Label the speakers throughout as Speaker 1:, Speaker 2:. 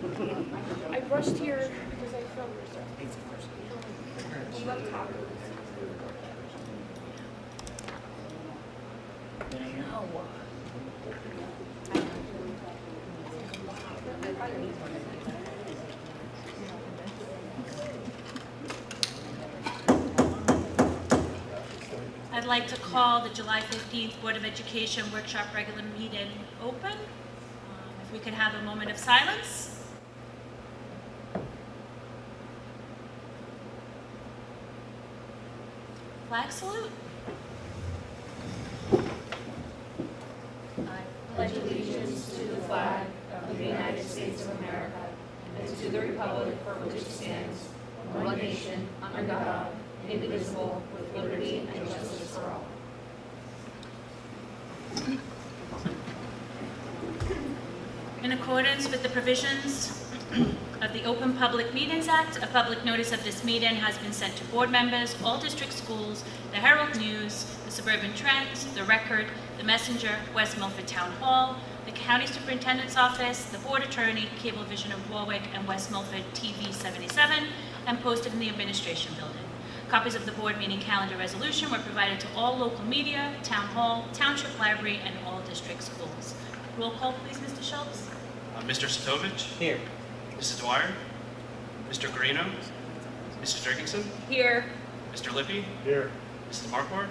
Speaker 1: I brushed here because I felt on the top.
Speaker 2: I'd like to call the July 15th Board of Education Workshop regular meeting open. If we could have a moment of silence. Flag salute.
Speaker 3: I pledge allegiance to the flag of the United States of America and to the republic for which it stands, one nation, under God, indivisible, with liberty and justice for all.
Speaker 2: In accordance with the provisions of the Open Public Meetings Act, a public notice of this meeting has been sent to board members, all district schools, the Herald News, the Suburban Trends, the Record, the Messenger, West Milford Town Hall, the County Superintendent's Office, the Board Attorney, Cablevision of Warwick, and West Milford TV 77, and posted in the Administration Building. Copies of the board meeting calendar resolution were provided to all local media, Town Hall, Township Library, and all district schools. Roll call, please, Mr. Schultz.
Speaker 4: Mr. Sotovich?
Speaker 5: Here.
Speaker 4: Mrs. Dwyer? Mr. Garino? Mrs. Jerkinson?
Speaker 2: Here.
Speaker 4: Mr. Lippy?
Speaker 5: Here.
Speaker 4: Mrs. Marquardt?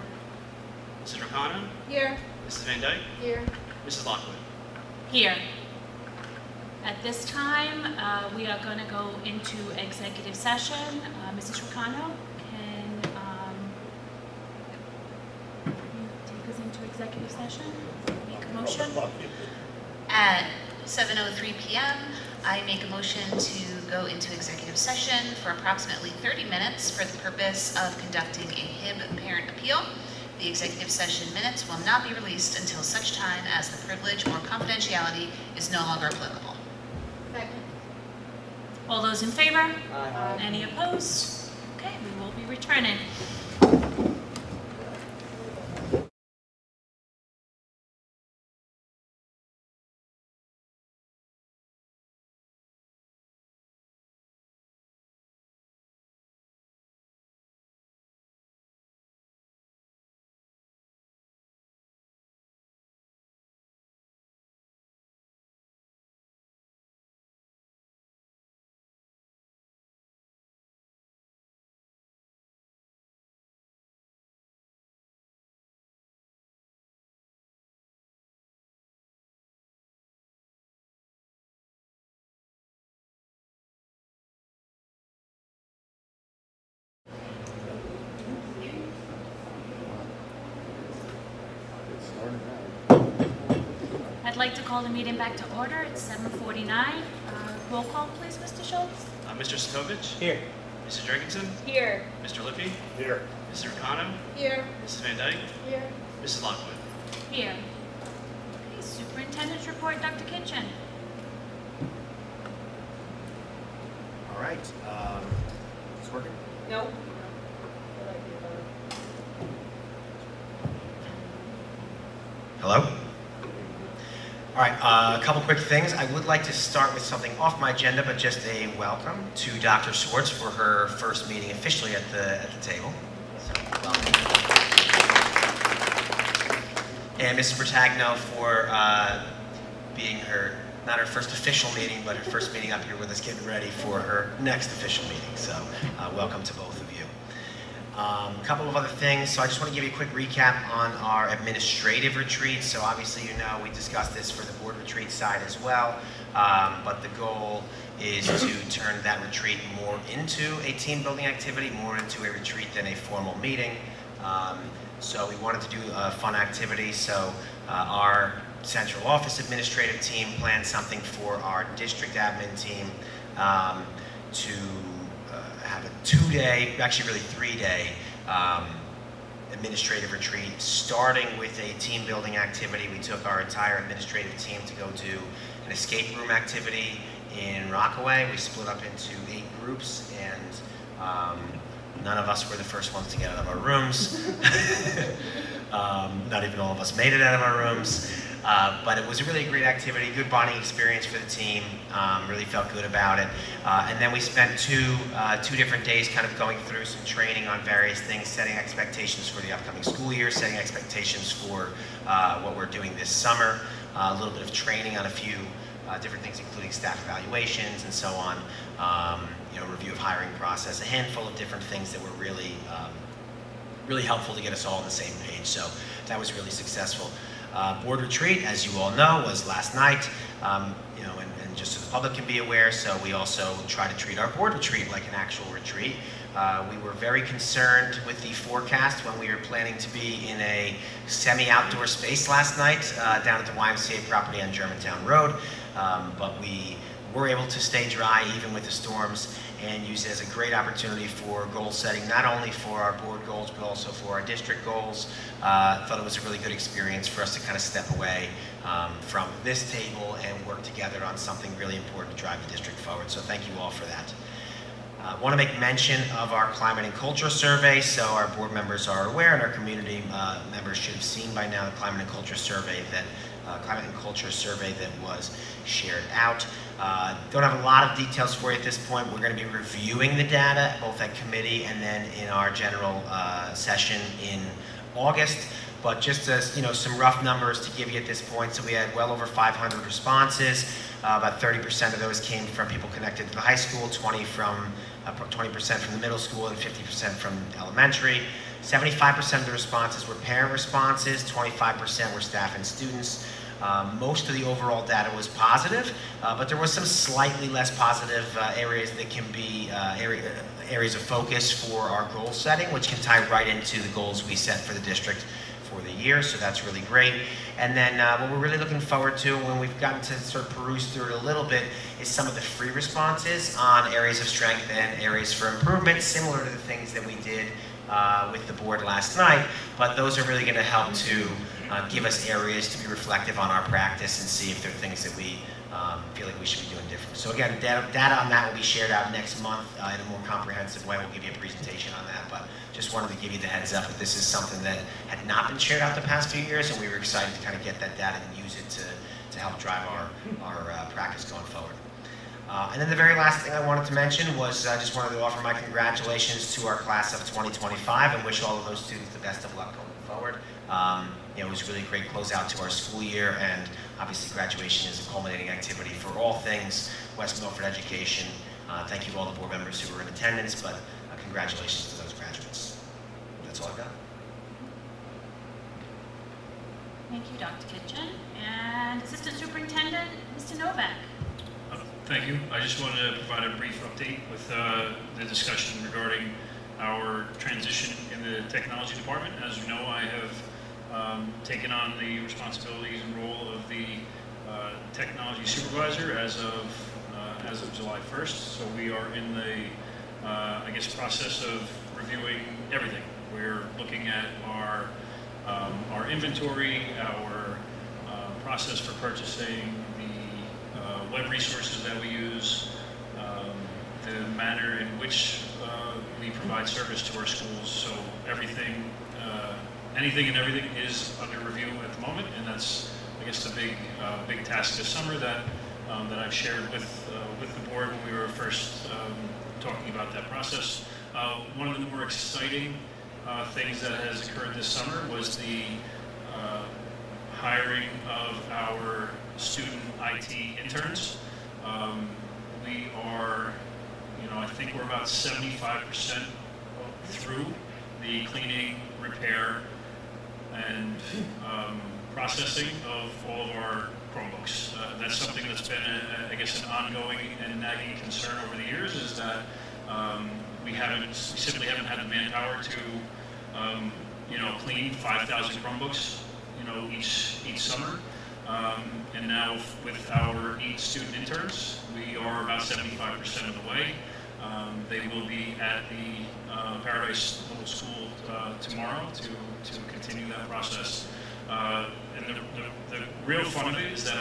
Speaker 4: Mrs. Rocano?
Speaker 1: Here.
Speaker 4: Mrs. Van Dyke?
Speaker 1: Here.
Speaker 4: Mrs. Lockwood?
Speaker 2: Here. At this time, we are going to go into executive session. Mrs. Rocano, can you take us into executive session? Make a motion?
Speaker 6: At 7:03 p.m., I make a motion to go into executive session for approximately 30 minutes for the purpose of conducting a HIB parent appeal. The executive session minutes will not be released until such time as the privilege or confidentiality is no longer applicable.
Speaker 1: Second.
Speaker 2: All those in favor?
Speaker 5: Aye.
Speaker 2: Any opposed? Okay, we will be returning. I'd like to call the meeting back to order. It's 7:49. Roll call, please, Mr. Schultz.
Speaker 4: Mr. Sotovich?
Speaker 5: Here.
Speaker 4: Mrs. Jerkinson?
Speaker 2: Here.
Speaker 4: Mr. Lippy?
Speaker 5: Here.
Speaker 4: Mrs. Rocano?
Speaker 1: Here.
Speaker 4: Mrs. Van Dyke?
Speaker 1: Here.
Speaker 4: Mrs. Lockwood?
Speaker 2: Here. Okay, Superintendent's report, Dr. Kitchen.
Speaker 5: All right. Is this working?
Speaker 1: No.
Speaker 5: Hello? All right, a couple quick things. I would like to start with something off my agenda, but just a welcome to Dr. Swartz for her first meeting officially at the table. So, welcome. And Mrs. Bertagno for being not her first official meeting, but her first meeting up here with us, getting ready for her next official meeting. So, welcome to both of you. A couple of other things. So I just want to give you a quick recap on our administrative retreat. So obviously, you know, we discussed this for the board retreat side as well. But the goal is to turn that retreat more into a team building activity, more into a retreat than a formal meeting. So we wanted to do a fun activity. So our central office administrative team planned something for our district admin team to have a 2-day, actually really 3-day administrative retreat, starting with a team building activity. We took our entire administrative team to go do an escape room activity in Rockaway. We split up into 8 groups, and none of us were the first ones to get out of our rooms. Not even all of us made it out of our rooms. But it was really a great activity, good bonding experience for the team. Really felt good about it. And then we spent two different days kind of going through some training on various things, setting expectations for the upcoming school year, setting expectations for what we're doing this summer, a little bit of training on a few different things, including staff evaluations and so on, review of hiring process, a handful of different things that were really helpful to get us all on the same page. So that was really successful. Board retreat, as you all know, was last night, and just so the public can be aware, so we also try to treat our board retreat like an actual retreat. We were very concerned with the forecast when we were planning to be in a semi-outdoor space last night down at the YMCA property on Germantown Road, but we were able to stay dry even with the storms and use it as a great opportunity for goal setting, not only for our board goals, but also for our district goals. I thought it was a really good experience for us to kind of step away from this table and work together on something really important to drive the district forward. So thank you all for that. I want to make mention of our climate and culture survey. So our board members are aware, and our community members should have seen by now the climate and culture survey that was shared out. Don't have a lot of details for you at this point. We're going to be reviewing the data both at committee and then in our general session in August. But just as some rough numbers to give you at this point, so we had well over 500 responses. About 30% of those came from people connected to the high school, 20% from the middle school, and 50% from elementary. 75% of the responses were parent responses, 25% were staff and students. Most of the overall data was positive, but there was some slightly less positive areas that can be areas of focus for our goal setting, which can tie right into the goals we set for the district for the year, so that's really great. And then what we're really looking forward to when we've gotten to sort of peruse through it a little bit is some of the free responses on areas of strength and areas for improvement, similar to the things that we did with the board last night, but those are really going to help to give us areas to be reflective on our practice and see if there are things that we feel like we should be doing different. So again, data on that will be shared out next month in a more comprehensive way. We'll give you a presentation on that, but just wanted to give you the heads up that this is something that had not been shared out the past few years, and we were excited to kind of get that data and use it to help drive our practice going forward. And then the very last thing I wanted to mention was I just wanted to offer my congratulations to our class of 2025 and wish all of those students the best of luck going forward. It was really a great closeout to our school year, and obviously graduation is a culminating activity for all things West Milford education. Thank you to all the board members who were in attendance, but congratulations to those graduates. That's all I've got.
Speaker 2: Thank you, Dr. Kitchen. And Assistant Superintendent, Mr. Novak.
Speaker 7: Thank you. I just wanted to provide a brief update with the discussion regarding our transition in the technology department. As you know, I have taken on the responsibilities and role of the technology supervisor as of July 1st. So we are in the, process of reviewing everything. We're looking at our inventory, our process for purchasing, the web resources that we use, the manner in which we provide service to our schools. So everything, anything and everything is under review at the moment, and that's, the big task this summer that I've shared with the board when we were first talking about that process. One of the more exciting things that has occurred this summer was the hiring of our student IT interns. We are, I think we're about 75% through the cleaning, repair, and processing of all of our Chromebooks. That's something that's been, an ongoing and nagging concern over the years, is that we simply haven't had the manpower to, clean 5,000 Chromebooks, each summer. And now with our 8 student interns, we are about 75% of the way. They will be at the Paradise Middle School tomorrow to continue that process. And the real fun of it is that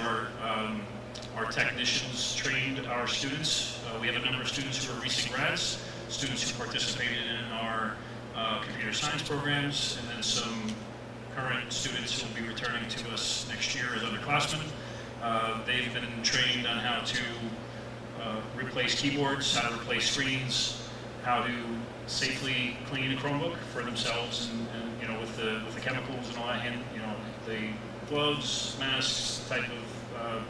Speaker 7: our technicians trained our students. We have a number of students who are recent grads, students who participated in our computer science programs, and then some current students who will be returning to us next year as underclassmen. They've been trained on how to replace keyboards, how to replace screens, how to safely clean a Chromebook for themselves, and you know, with the chemicals and all that, the gloves, masks, type of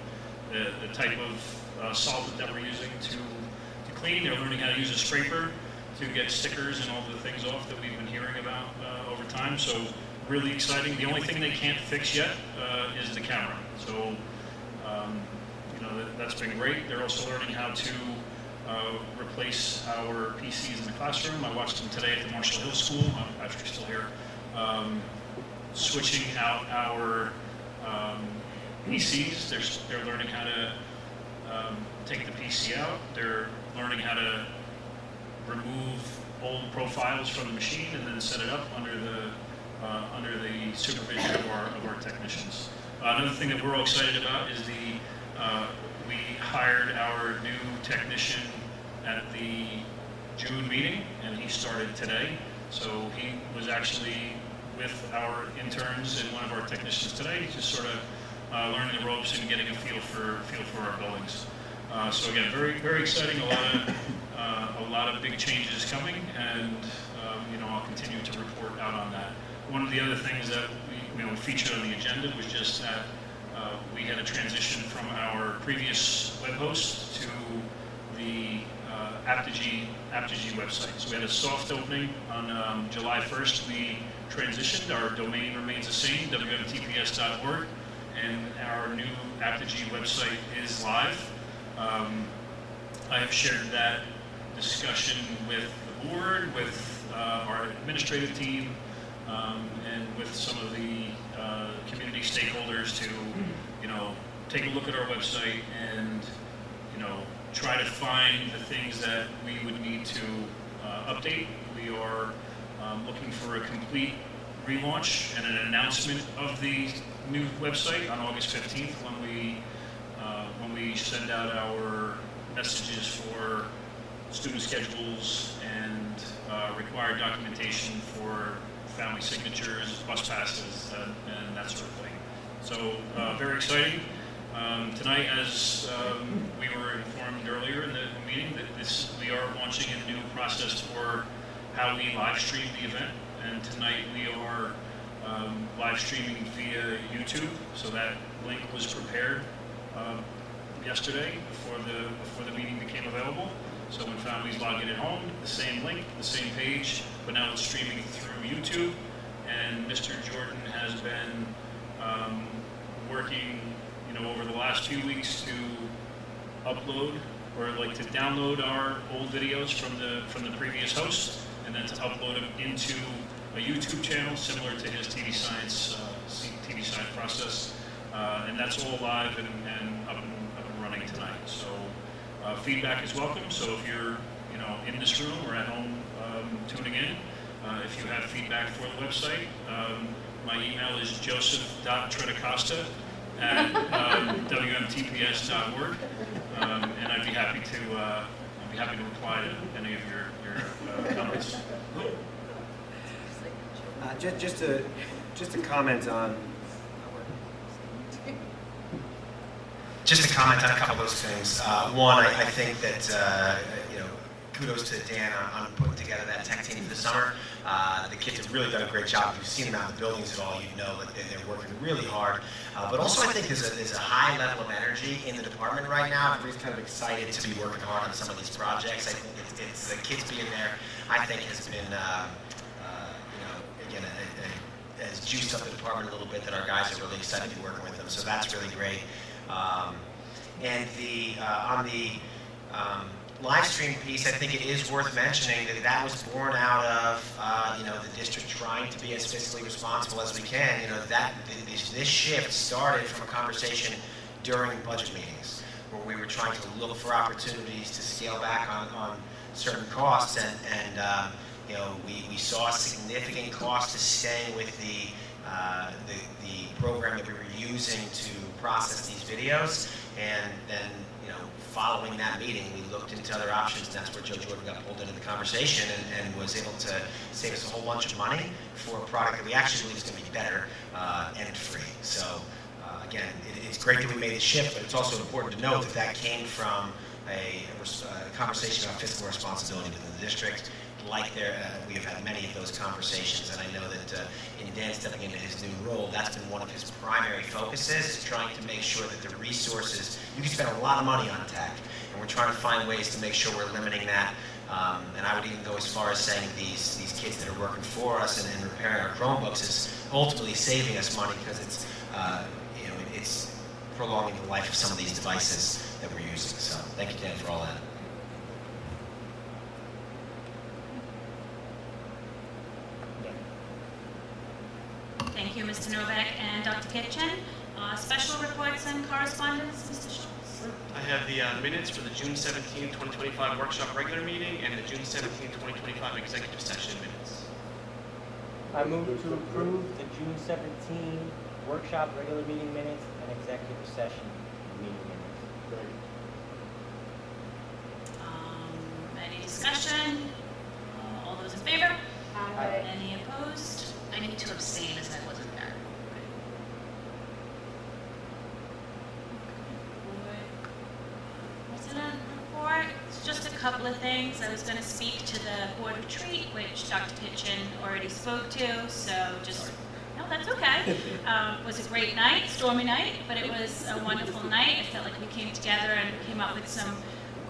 Speaker 7: the type of solvent that we're using to clean. They're learning how to use a scraper to get stickers and all the things off that we've been hearing about over time. So really exciting. The only thing they can't fix yet is the camera. So that's been great. They're also learning how to replace our PCs in the classroom. I watched them today at the Marshall Hill School. Patrick's still here. Switching out our PCs. They're learning how to take the PC out. They're learning how to remove old profiles from the machine and then set it up under the supervision of our technicians. Another thing that we're all excited about is we hired our new technician at the June meeting, and he started today. So he was actually with our interns and one of our technicians today, just sort of learning the ropes and getting a feel for our buildings. So again, very, very exciting. A lot of big changes coming, and I'll continue to report out on that. One of the other things that we featured on the agenda was just that we had a transition from our previous web host to the Aptigee website. So we had a soft opening on July 1st. We transitioned. Our domain remains the same, wmtps.org, and our new Aptigee website is live. I have shared that discussion with the board, with our administrative team, and with some of the community stakeholders to, take a look at our website and, try to find the things that we would need to update. We are looking for a complete relaunch and an announcement of the new website on August 15th when we send out our messages for student schedules and required documentation for family signatures, bus passes, and that sort of thing. So very exciting. Tonight, as we were informed earlier in the meeting, that we are launching a new process for how we live stream the event. And tonight we are live streaming via YouTube. So that link was prepared yesterday before the meeting became available. So when families log in at home, the same link, the same page, but now it's streaming through YouTube. And Mr. Jordan has been working, over the last few weeks to upload or to download our old videos from the previous host, and then to upload them into a YouTube channel similar to his TV Science process. And that's all live and up and running tonight. So feedback is welcome. So if you're in this room or at home tuning in, if you have feedback for the website, my email is joseph.tredicosta at wmtps.org, and I'd be happy to reply to any of your comments.
Speaker 5: Just to comment on. Just to comment on a couple of those things. One, I think that kudos to Dan on putting together that tech team for the summer. The kids have really done a great job. If you've seen them out in the buildings at all, you know that they're working really hard. But also, I think there's a high level of energy in the department right now. Everybody's kind of excited to be working hard on some of these projects. I think it's the kids being there, I think, has been, again, has juiced up the department a little bit, that our guys are really excited to be working with them. So that's really great. And on the live stream piece, I think it is worth mentioning that was born out of the district trying to be as fiscally responsible as we can. This shift started from a conversation during budget meetings where we were trying to look for opportunities to scale back on certain costs, and we saw a significant cost to staying with the program that we were using to process these videos, and then following that meeting, we looked into other options, and that's where Joe Jordan got pulled into the conversation and was able to save us a whole bunch of money for a product that we actually believe is going to be better and free. So again, it's great that we made the shift, but it's also important to note that that came from a conversation about fiscal responsibility within the district. Like we have had many of those conversations, and I know that in Dan stepping into his new role, that's been one of his primary focuses, is trying to make sure that the resources, you can spend a lot of money on tech, and we're trying to find ways to make sure we're limiting that. And I would even go as far as saying these kids that are working for us and repairing our Chromebooks is ultimately saving us money, because it's it's prolonging the life of some of these devices that we're using. So thank you, Dan, for all that.
Speaker 2: Thank you, Mr. Novak and Dr. Kitchen. Special reports and correspondence, Mr. Schultz.
Speaker 4: I have the minutes for the June 17, 2025 workshop regular meeting and the June 17, 2025 executive session minutes.
Speaker 8: I move to approve the June 17 workshop regular meeting minutes and executive session meeting minutes.
Speaker 2: Any discussion? All those in favor?
Speaker 8: Aye.
Speaker 2: Any opposed?
Speaker 6: I need to abstain as I wasn't there.
Speaker 2: President report. It's just a couple of things. I was going to speak to the board retreat, which Dr. Kitchen already spoke to, so just, no, that's okay. It was a great night, stormy night, but it was a wonderful night. I felt like we came together and came up with some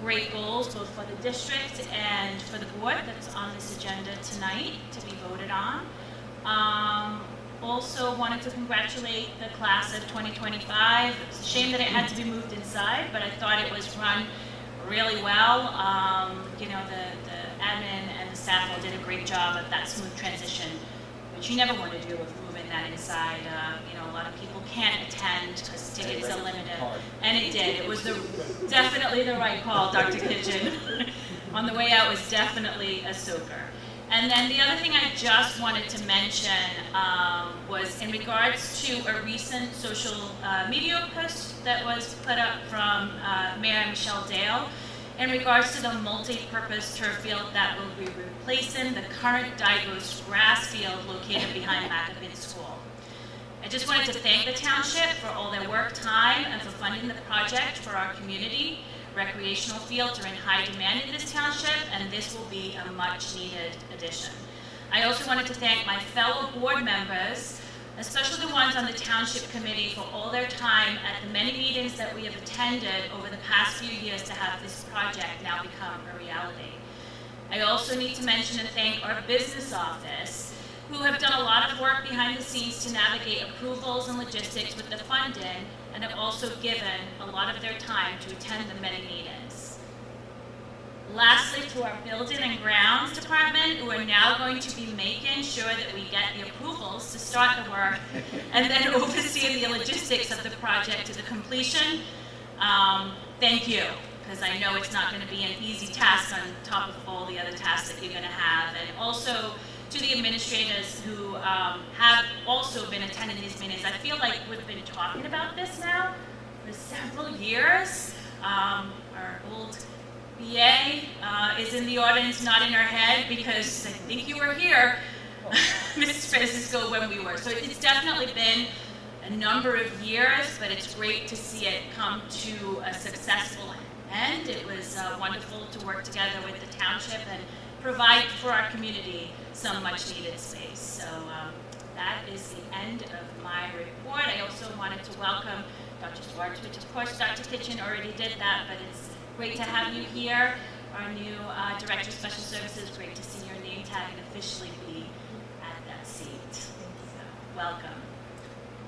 Speaker 2: great goals, both for the district and for the board that's on this agenda tonight to be voted on. Also wanted to congratulate the class of 2025. It's a shame that it had to be moved inside, but I thought it was run really well. You know, the admin and the staff all did a great job of that smooth transition, which you never want to do with moving that inside. You know, a lot of people can't attend because tickets are limited, and it did. It was definitely the right call, Dr. Kitchen. On the way out was definitely a soaker. And then the other thing I just wanted to mention was in regards to a recent social media post that was put up from Mayor Michelle Dale in regards to the multi-purpose turf field that will be replacing the current Digos grass field located behind Macabin School. I just wanted to thank the township for all their work, time, and for funding the project for our community. Recreational fields are in high demand in this township, and this will be a much-needed addition. I also wanted to thank my fellow board members, especially the ones on the Township Committee, for all their time at the many meetings that we have attended over the past few years to have this project now become a reality. I also need to mention and thank our business office, who have done a lot of work behind the scenes to navigate approvals and logistics with the funding, and have also given a lot of their time to attend the many meetings. Lastly, to our building and grounds department, who are now going to be making sure that we get the approvals to start the work and then overseeing the logistics of the project to the completion. Thank you, because I know it's not going to be an easy task on top of all the other tasks that you're going to have. And also to the administrators who have also been attending these meetings. I feel like we've been talking about this now for several years. Our old BA is in the audience nodding her head because I think you were here, Mrs. Francisco, when we were. So it's definitely been a number of years, but it's great to see it come to a successful end. It was wonderful to work together with the township and provide for our community some much needed space. So that is the end of my report. I also wanted to welcome Dr. Schwartz, which of course Dr. Kitchen already did that, but it's great to have you here. Our new Director of Special Services, great to see your name tag and officially be at that seat. So welcome.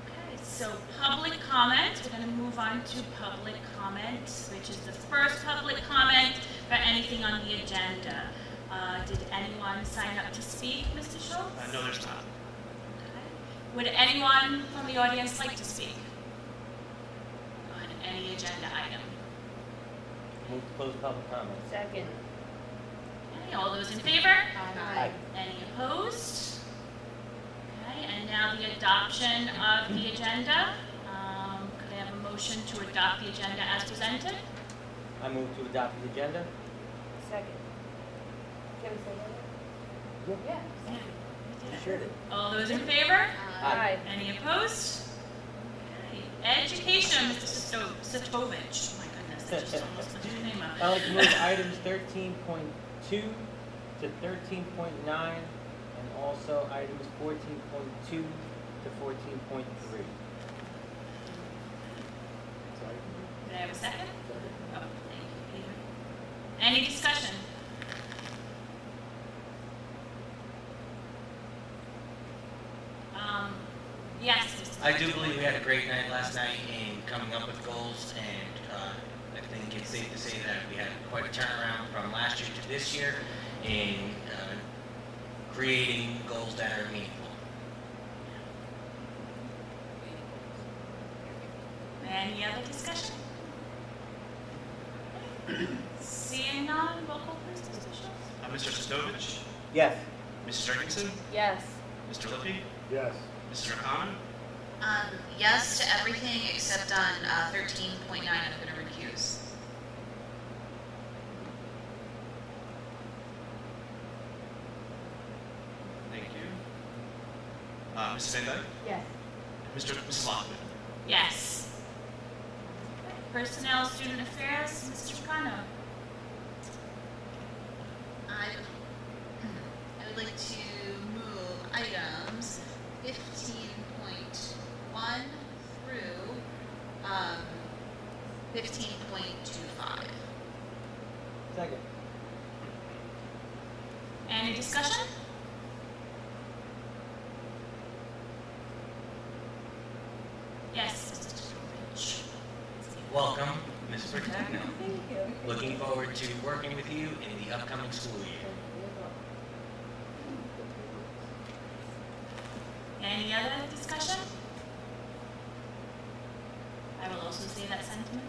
Speaker 2: Okay, so public comment. We're going to move on to public comment, which is the first public comment for anything on the agenda. Did anyone sign up to speak, Mr. Schultz?
Speaker 4: No, there's not.
Speaker 2: Okay. Would anyone from the audience like to speak on any agenda item?
Speaker 8: Move to close public comment.
Speaker 3: Second.
Speaker 2: Okay, all those in favor?
Speaker 8: Aye.
Speaker 2: Any opposed? Okay, and now the adoption of the agenda. Could I have a motion to adopt the agenda as presented?
Speaker 8: I move to adopt the agenda.
Speaker 3: Second. Can we say that? Yeah.
Speaker 8: Sure did.
Speaker 2: All those in favor?
Speaker 8: Aye.
Speaker 2: Any opposed? Okay. Education, Mr. Satovich. Oh my goodness, I just almost put your name out.
Speaker 8: I'd like to move items 13.2 to 13.9, and also items 14.2 to 14.3.
Speaker 2: Did I have a second? Oh, thank you, Peter. Any discussion? Yes. Mr.
Speaker 9: I do believe we had a great night last night in coming up with goals, and I think it's safe to say that we had quite a turnaround from last year to this year in creating goals that are meaningful.
Speaker 2: Any other discussion? Seeing none, roll call please, Mr. Schultz.
Speaker 4: Mr. Stovich,
Speaker 8: Yes.
Speaker 4: Mrs. Jorgensen,
Speaker 3: Yes.
Speaker 4: Mr. Lippy,
Speaker 10: Yes.
Speaker 4: Mrs. O'Connor,
Speaker 6: Yes to everything except on 13.9, I'm going to recuse.
Speaker 4: thank you. Mrs. Van Dyke,
Speaker 3: Yes.
Speaker 4: Mrs. Lockwood.
Speaker 2: Yes. Personnel, Student Affairs, Mr. Chicano.
Speaker 6: I would like to move items 15.1 through 15.25.
Speaker 8: Second.
Speaker 2: Any discussion? Yes, Mr. Strovich.
Speaker 9: Welcome, Ms. Bertagno.
Speaker 3: Thank you.
Speaker 9: Looking forward to working with you in the upcoming school year.
Speaker 2: Any other discussion? I will also say that sentiment.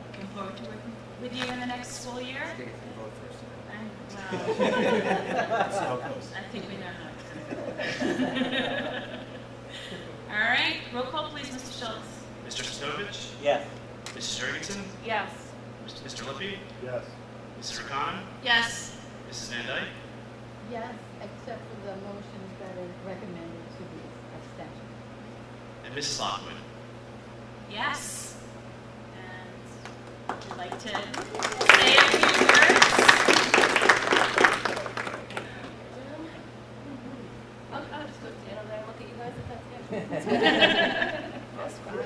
Speaker 2: Looking forward to working with you in the next school year. I think we know how it's going to go. All right, roll call please, Mr. Schultz.
Speaker 4: Mr. Stovich,
Speaker 8: Yes.
Speaker 4: Mrs. Jorgensen,
Speaker 3: Yes.
Speaker 4: Mr. Lippy,
Speaker 10: Yes.
Speaker 4: Mrs. O'Connor,
Speaker 2: Yes.
Speaker 4: Mrs. Van Dyke,
Speaker 11: Yes, except for the motions that are recommended to be abstention.
Speaker 4: and Mrs. Lockwood.
Speaker 2: Yes. And would you like to say a few words?
Speaker 3: I'll just go stand over there and look at you guys if that's good. That's fine.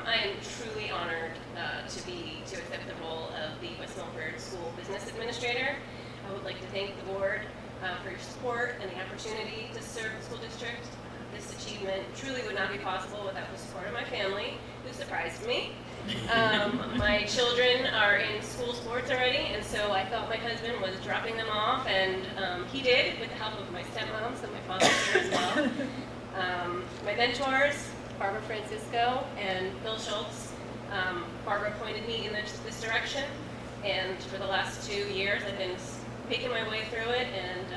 Speaker 3: I am truly honored to accept the role of the West Milford School Business Administrator. I would like to thank the board for your support and the opportunity to serve the school district. This achievement truly would not be possible without the support of my family, who surprised me. My children are in school sports already, and so I felt my husband was dropping them off, and he did, with the help of my stepmom, so my father's here as well. My mentors, Barbara Francisco and Bill Schultz. Barbara pointed me in this direction, and for the last 2 years I've been making my way through it, and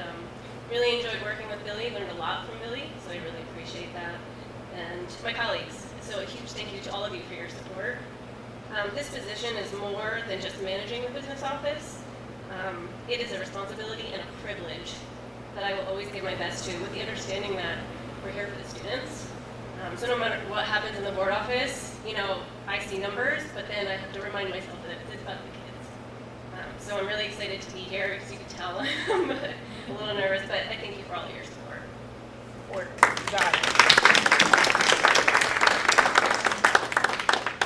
Speaker 3: really enjoyed working with Billy, learned a lot from Billy, so I really appreciate that. And my colleagues, so a huge thank you to all of you for your support. This position is more than just managing the business office. It is a responsibility and a privilege that I will always give my best to, with the understanding that we're here for the students. So no matter what happens in the board office, you know, I see numbers, but then I have to remind myself that it's about the kids. So I'm really excited to be here. As you can tell, I'm a little nervous, but I thank you for all of your support.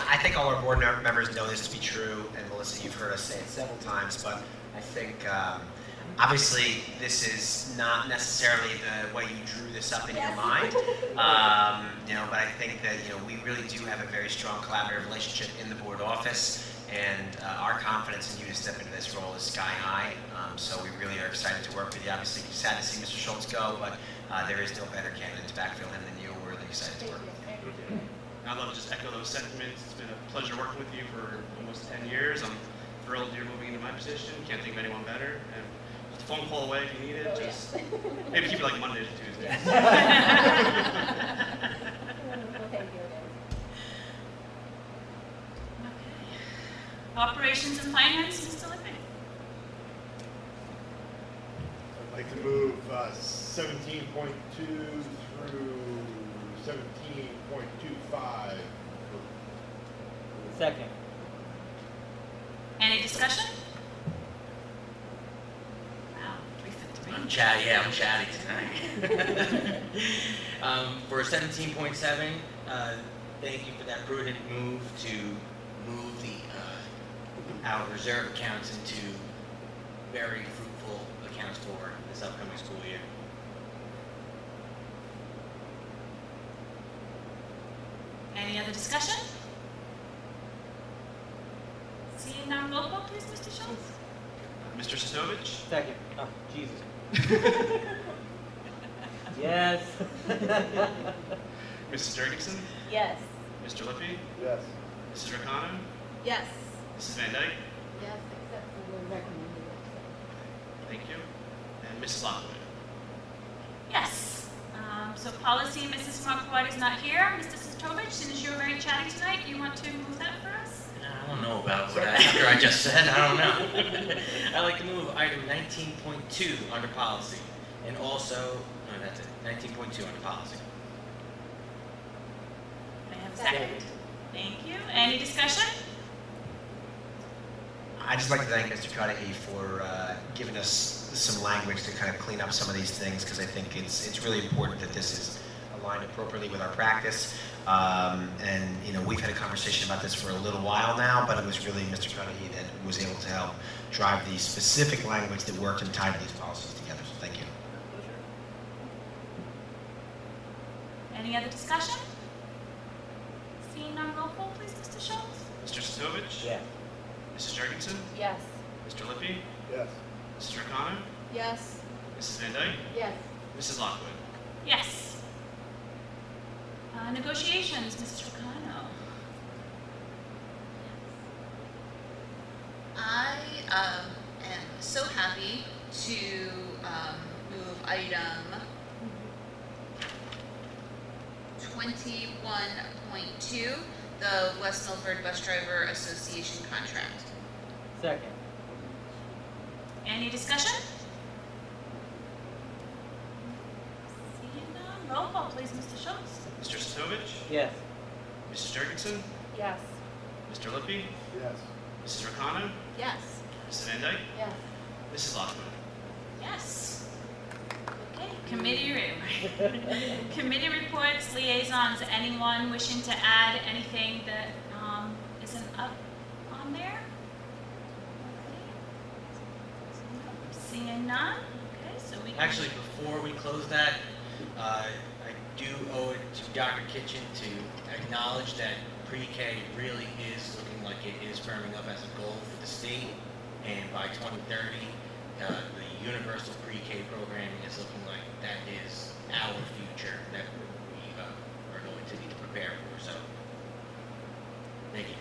Speaker 5: I think all our board members know this to be true, and Melissa, you've heard us say it several times, but I think obviously this is not necessarily the way you drew this up in your mind, but I think that we really do have a very strong collaborative relationship in the board office, and our confidence in you to step into this role is sky high. So we really are excited to work with you. Obviously, we're sad to see Mr. Schultz go, but there is no better candidate to backfill him than you. We're really excited to work with you.
Speaker 4: I'd love to just echo those sentiments. It's been a pleasure working with you for almost 10 years. I'm thrilled you're moving into my position. Can't think of anyone better. And just a phone call away if you need it. Just maybe keep it like Monday to Tuesday.
Speaker 2: Finance, Mr. Lippin.
Speaker 10: I'd like to move 17.2 through 17.25.
Speaker 8: Second.
Speaker 2: Any discussion? Wow, 3:53.
Speaker 9: I'm chatty tonight. For 17.7, thank you for that prudent move to move our reserve accounts into very fruitful accounts for this upcoming school year.
Speaker 2: Any other discussion? Seeing none, roll call please, Mr. Schultz.
Speaker 4: Mr. Sitovich?
Speaker 8: Second. Oh, Jesus. Yes.
Speaker 4: Mrs. Jurgensen?
Speaker 11: Yes.
Speaker 4: Mr. Lippy?
Speaker 10: Yes.
Speaker 4: Mrs. Ricano?
Speaker 1: Yes.
Speaker 4: Mrs. Van Dyke?
Speaker 11: Yes, except for the recommended exception.
Speaker 4: Thank you. And Mrs. Lockwood?
Speaker 2: Yes. So policy, Mrs. Marquardt is not here. Mr. Sitovich, since you're very chatty tonight, you want to move that for us?
Speaker 9: I don't know about what after I just said. I don't know. I'd like to move item 19.2 under policy, and also, no, that's it. 19.2 under policy.
Speaker 2: May I have a second? Thank you. Any discussion?
Speaker 5: I'd just like to thank Mr. Cudahy for giving us some language to kind of clean up some of these things, because I think it's really important that this is aligned appropriately with our practice. And you know, we've had a conversation about this for a little while now, but it was really Mr. Cudahy that was able to help drive the specific language that worked and tied these policies together. So thank you.
Speaker 2: Any other discussion? Seeing none, roll call please, Mr. Schultz.
Speaker 4: Mr. Sitovich?
Speaker 8: Yes.
Speaker 4: Mrs. Jurgensen?
Speaker 11: Yes.
Speaker 4: Mr. Lippy?
Speaker 10: Yes.
Speaker 4: Mrs. Ricano?
Speaker 1: Yes.
Speaker 4: Mrs. Van Dyke?
Speaker 11: Yes.
Speaker 4: Mrs. Lockwood?
Speaker 2: Yes. Negotiations, Mrs. Ricano.
Speaker 6: I am so happy to move item 21.2, the West Milford Bus Driver Association contract.
Speaker 8: Second.
Speaker 2: Any discussion? Seeing none, roll call please, Mr. Schultz.
Speaker 4: Mr. Sitovich?
Speaker 8: Yes.
Speaker 4: Mrs. Jurgensen?
Speaker 1: Yes.
Speaker 4: Mr. Lippy?
Speaker 10: Yes.
Speaker 4: Mrs. Ricano?
Speaker 1: Yes.
Speaker 4: Mrs. Van Dyke?
Speaker 11: Yes.
Speaker 4: Mrs. Lockwood?
Speaker 2: Yes. Okay, committee reports, liaisons, anyone wishing to add anything that isn't up on there? Okay. Seeing none, okay, so we can...
Speaker 9: Actually, before we close that, I do owe it to Dr. Kitchen to acknowledge that pre-K really is looking like it is firming up as a goal for the state, and by 2030, the universal pre-K program is looking like that is our future that we are going to need to prepare for. So, thank you.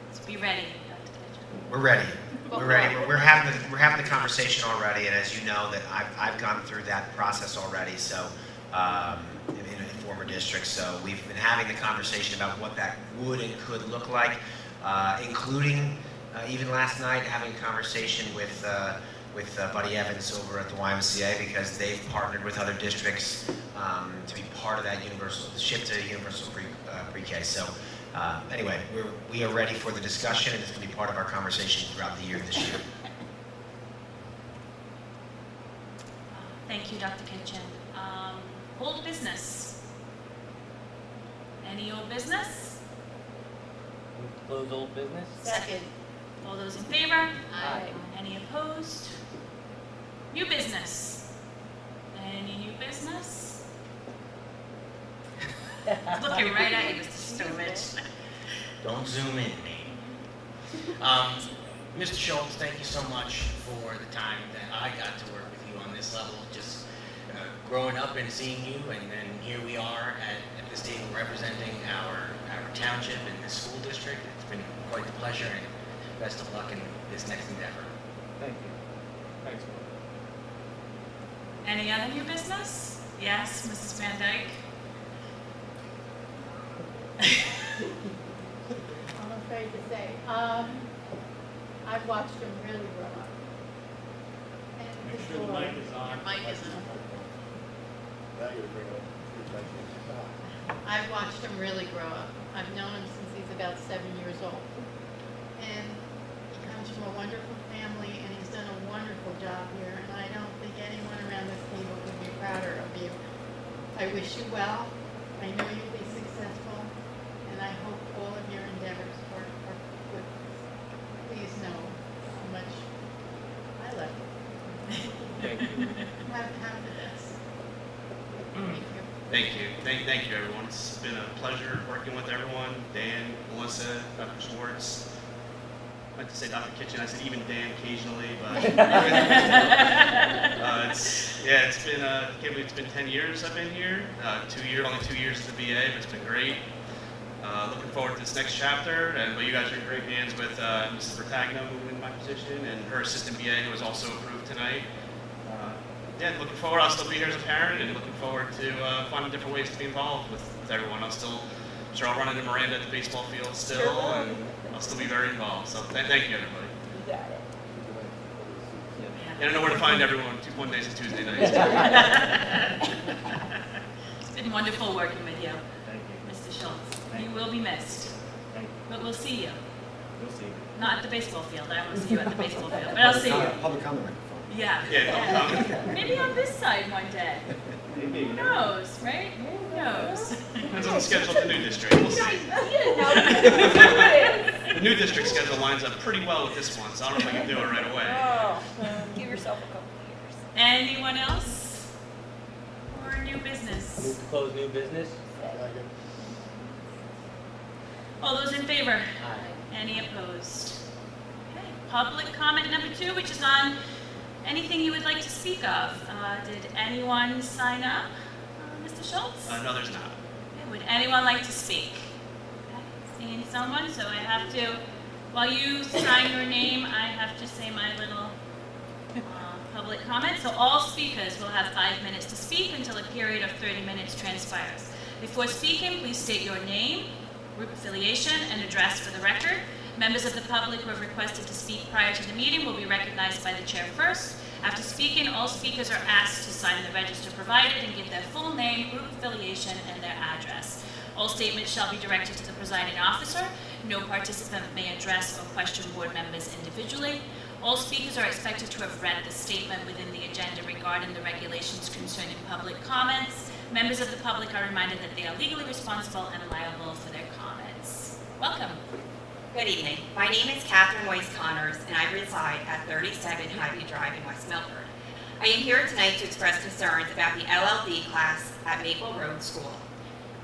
Speaker 2: Let's be ready, Dr. Kitchen.
Speaker 5: We're ready. We're ready. We're having the conversation already, and as you know, that I've gone through that process already. So, in a former district, so we've been having the conversation about what that would and could look like, including even last night having a conversation with Buddy Evans over at the YMCA, because they've partnered with other districts to be part of that shift to universal pre-K. So. Anyway, we are ready for the discussion, and it's going to be part of our conversation throughout the year this year.
Speaker 2: Thank you, Dr. Kitchen. Old business. Any old business?
Speaker 8: Move to close old business.
Speaker 1: Second.
Speaker 2: All those in favor?
Speaker 11: Aye.
Speaker 2: Any opposed? New business. Any new business? Looking right at you, Mr. Stovich.
Speaker 9: Don't zoom in, Nate. Mr. Schultz, thank you so much for the time that I got to work with you on this level. Just growing up and seeing you, and then here we are at this table representing our township and this school district. It's been quite the pleasure, and best of luck in this next endeavor.
Speaker 8: Thank you. Thanks.
Speaker 2: Any other new business? Yes, Mrs. Van Dyke.
Speaker 11: All afraid to say. I've watched him really grow up. And
Speaker 8: Make
Speaker 11: his
Speaker 8: sure the
Speaker 11: daughter.
Speaker 8: mic is on.
Speaker 6: Mic is on.
Speaker 10: Now you're bringing up
Speaker 11: I've watched him really grow up. I've known him since he's about 7 years old. And he comes from a wonderful family, and he's done a wonderful job here, and I don't think anyone around this table could be prouder of you. I wish you well. I know you'll be successful, and I hope all of your endeavors are good. Please know how much I love you.
Speaker 8: Thank you.
Speaker 11: Have the best. Thank you.
Speaker 4: Thank you. Thank you, everyone. It's been a pleasure working with everyone. Dan, Melissa, Dr. Schwartz. I like to say Dr. Kitchen. I said even Dan occasionally, but it's been I can't believe it's been 10 years I've been here. Only 2 years as a BA, but it's been great. Looking forward to this next chapter, but you guys are in great hands with Mrs. Bertagno moving into my position and her assistant BA who was also approved tonight. Looking forward. I'll still be here as a parent and looking forward to finding different ways to be involved with everyone. I'm sure I'll run into Miranda at the baseball field still, and I'll still be very involved. So thank you, everybody.
Speaker 11: You got it.
Speaker 4: And I know where to find everyone Mondays and Tuesday nights.
Speaker 2: It's been wonderful working with you,
Speaker 8: Thank you.
Speaker 2: Mr. Schultz.
Speaker 8: Thank
Speaker 2: You
Speaker 8: you.
Speaker 2: will be missed,
Speaker 8: Thank you.
Speaker 2: but we'll see you.
Speaker 8: We'll see.
Speaker 2: Not at the baseball field. I won't see you at the baseball field, but I'll see you.
Speaker 5: Public comment microphone.
Speaker 2: Yeah. Maybe on this side one day.
Speaker 8: Maybe.
Speaker 2: Who knows, right? Who knows?
Speaker 4: Depends on the schedule of the new district. We'll see. The new district schedule lines up pretty well with this one, so I don't know if I can do it right away.
Speaker 1: Give yourself a couple of years.
Speaker 2: Anyone else? Or new business?
Speaker 8: Move to close new business?
Speaker 2: All those in favor?
Speaker 8: Aye.
Speaker 2: Any opposed? Okay. Public comment number 2, which is on anything you would like to speak of. Did anyone sign up, Mr. Schultz?
Speaker 4: No, there's not.
Speaker 2: Okay. Would anyone like to speak? Okay. Seeing someone, so I have to, while you sign your name, I have to say my little public comment. So all speakers will have 5 minutes to speak until a period of 30 minutes transpires. Before speaking, please state your name, group affiliation, and address for the record. Members of the public who have requested to speak prior to the meeting will be recognized by the chair first. After speaking, all speakers are asked to sign the register provided and give their full name, group affiliation, and their address. All statements shall be directed to the presiding officer. No participant may address or question board members individually. All speakers are expected to have read the statement within the agenda regarding the regulations concerning public comments. Members of the public are reminded that they are legally responsible and liable for their comments. Welcome.
Speaker 12: Good evening. My name is Catherine Weiss Connors, and I reside at 37 Highview Drive in West Milford. I am here tonight to express concerns about the LLD class at Maple Road School.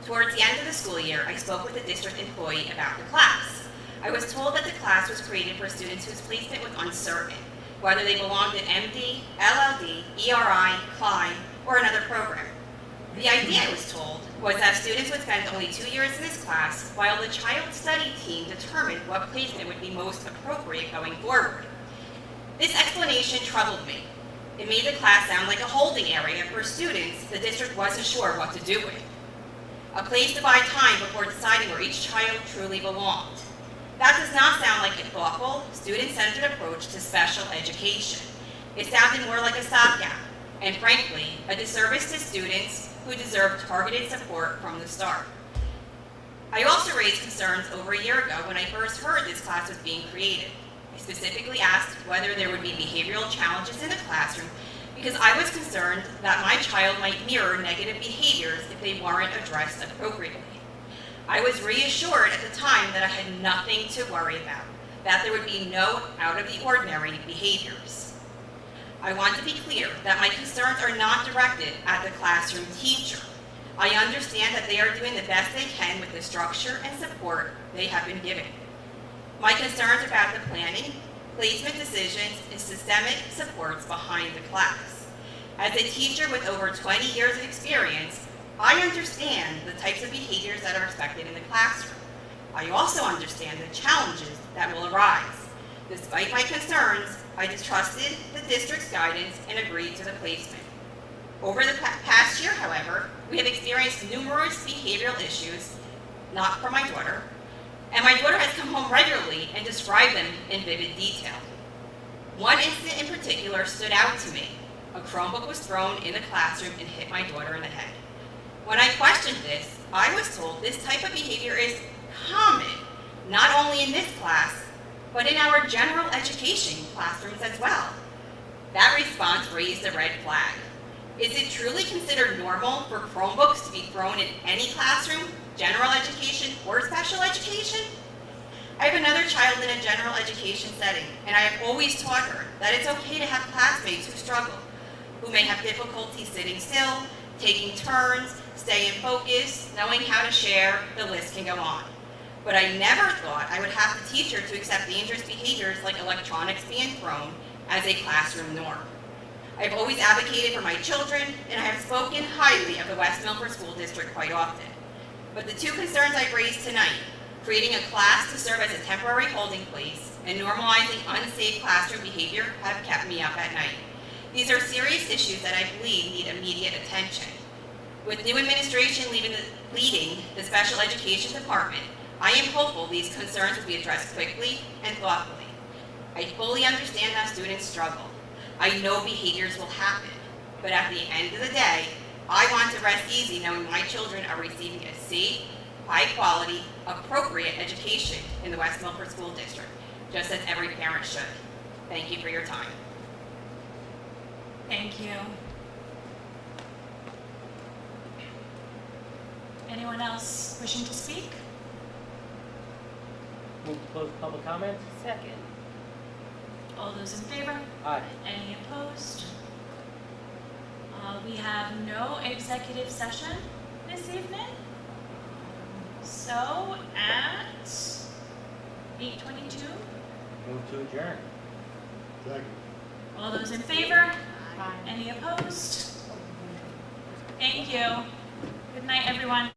Speaker 12: Towards the end of the school year, I spoke with a district employee about the class. I was told that the class was created for students whose placement was uncertain, whether they belonged in MD, LLD, ERI, Klein, or another program. The idea, I was told, was that students would spend only 2 years in this class while the child study team determined what placement would be most appropriate going forward. This explanation troubled me. It made the class sound like a holding area for students the district wasn't sure what to do with. A place to buy time before deciding where each child truly belonged. That does not sound like a thoughtful, student-centered approach to special education. It sounded more like a stopgap, and frankly, a disservice to students who deserve targeted support from the start. I also raised concerns over a year ago when I first heard this class was being created. I specifically asked whether there would be behavioral challenges in the classroom because I was concerned that my child might mirror negative behaviors if they weren't addressed appropriately. I was reassured at the time that I had nothing to worry about, that there would be no out-of-the-ordinary behaviors. I want to be clear that my concerns are not directed at the classroom teacher. I understand that they are doing the best they can with the structure and support they have been given. My concerns about the planning, placement decisions, and systemic supports behind the class. As a teacher with over 20 years of experience, I understand the types of behaviors that are expected in the classroom. I also understand the challenges that will arise. Despite my concerns, I distrusted the district's guidance and agreed to the placement. Over the past year, however, we have experienced numerous behavioral issues, not for my daughter, and my daughter has come home regularly and described them in vivid detail. One incident in particular stood out to me. A Chromebook was thrown in the classroom and hit my daughter in the head. When I questioned this, I was told this type of behavior is common, not only in this class, but in our general education classrooms as well. That response raised a red flag. Is it truly considered normal for Chromebooks to be thrown in any classroom, general education or special education? I have another child in a general education setting, and I have always taught her that it's okay to have classmates who struggle, who may have difficulty sitting still, taking turns, staying focused, knowing how to share, the list can go on. But I never thought I would have to teach her to accept dangerous behaviors like electronics being thrown as a classroom norm. I've always advocated for my children, and I have spoken highly of the West Milford School District quite often. But the two concerns I've raised tonight, creating a class to serve as a temporary holding place and normalizing unsafe classroom behavior, have kept me up at night. These are serious issues that I believe need immediate attention. With new administration leading the special education department, I am hopeful these concerns will be addressed quickly and thoughtfully. I fully understand how students struggle. I know behaviors will happen, but at the end of the day, I want to rest easy knowing my children are receiving a safe, high-quality, appropriate education in the West Milford School District, just as every parent should. Thank you for your time.
Speaker 2: Thank you. Anyone else wishing to speak?
Speaker 8: Move to close public comments.
Speaker 1: Second.
Speaker 2: All those in favor?
Speaker 8: Aye.
Speaker 2: Any opposed? We have no executive session this evening. So at 8:22,
Speaker 8: Move to adjourn.
Speaker 10: Second.
Speaker 2: all those in favor?
Speaker 11: Aye.
Speaker 2: Any opposed? Thank you. Good night, everyone.